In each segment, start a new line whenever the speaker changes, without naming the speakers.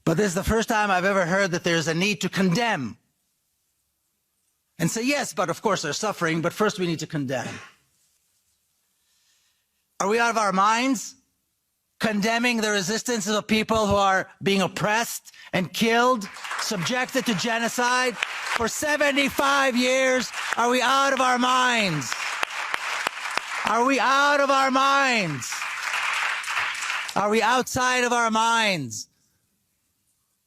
But this is the first time I've ever heard that there's a need to condemn. And say, yes, but of course they're suffering, but first we need to condemn. Are we out of our minds? Condemning the resistance of the people who are being oppressed and killed, subjected to genocide for 75 years? Are we out of our minds? Are we out of our minds? Are we outside of our minds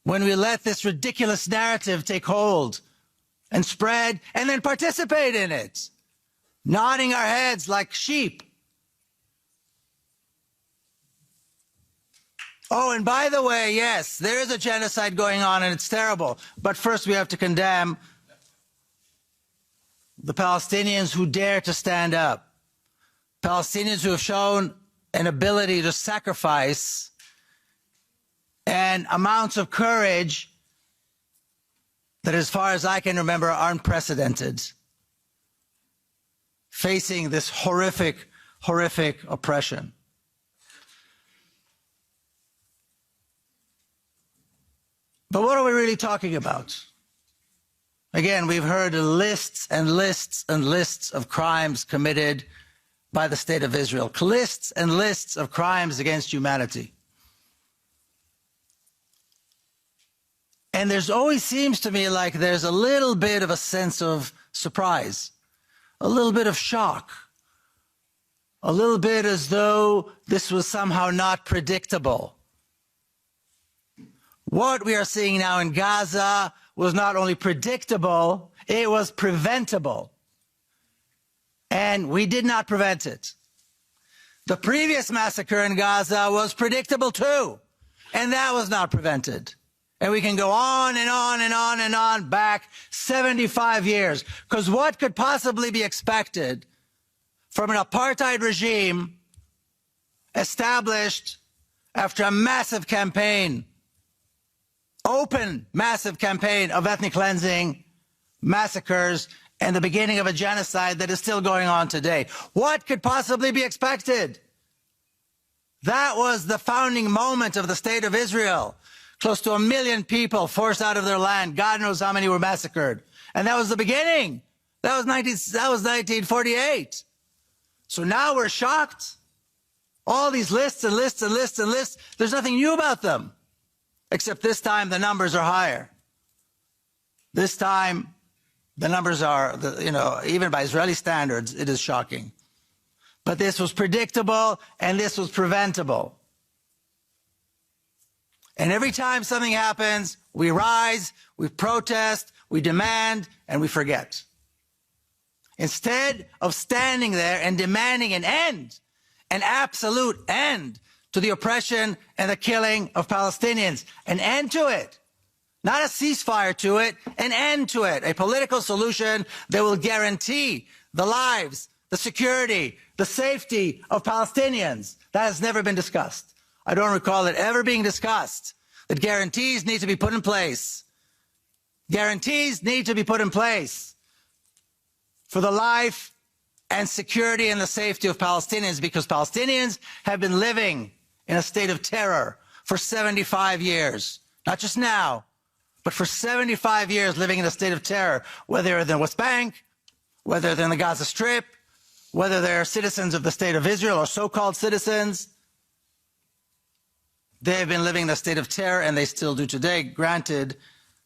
when we let this ridiculous narrative take hold and spread and then participate in it, nodding our heads like sheep? Oh, and by the way, yes, there is a genocide going on and it's terrible. But first we have to condemn the Palestinians who dare to stand up. Palestinians who have shown an ability to sacrifice and amounts of courage that, as far as I can remember, are unprecedented, facing this horrific, horrific oppression. But what are we really talking about? Again, we've heard lists and lists and lists of crimes committed by the state of Israel. Lists and lists of crimes against humanity. And there's always seems to me like there's a little bit of a sense of surprise, a little bit of shock, a little bit as though this was somehow not predictable. What we are seeing now in Gaza was not only predictable, it was preventable. And we did not prevent it. The previous massacre in Gaza was predictable too, and that was not prevented. And we can go on and on and on and on back 75 years. Because what could possibly be expected from an apartheid regime established after a massive campaign, open, massive campaign of ethnic cleansing, massacres, and the beginning of a genocide that is still going on today? What could possibly be expected? That was the founding moment of the State of Israel. Close to 1 million people forced out of their land. God knows how many were massacred. And that was the beginning. That was 1948. So now we're shocked. All these lists and lists and lists and lists, there's nothing new about them. Except this time the numbers are higher. This time the numbers are, even by Israeli standards, it is shocking. But this was predictable and this was preventable. And every time something happens, we rise, we protest, we demand, and we forget. Instead of standing there and demanding an end, an absolute end to the oppression and the killing of Palestinians, an end to it. Not a ceasefire to it, an end to it, a political solution that will guarantee the lives, the security, the safety of Palestinians. That has never been discussed. I don't recall it ever being discussed, that guarantees need to be put in place. Guarantees need to be put in place for the life and security and the safety of Palestinians, because Palestinians have been living in a state of terror for 75 years. Not just now, but for 75 years living in a state of terror, whether they're in the West Bank, whether they're in the Gaza Strip, whether they're citizens of the State of Israel or so-called citizens. They have been living in a state of terror, and they still do today. Granted,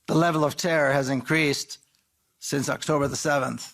the level of terror has increased since October the 7th.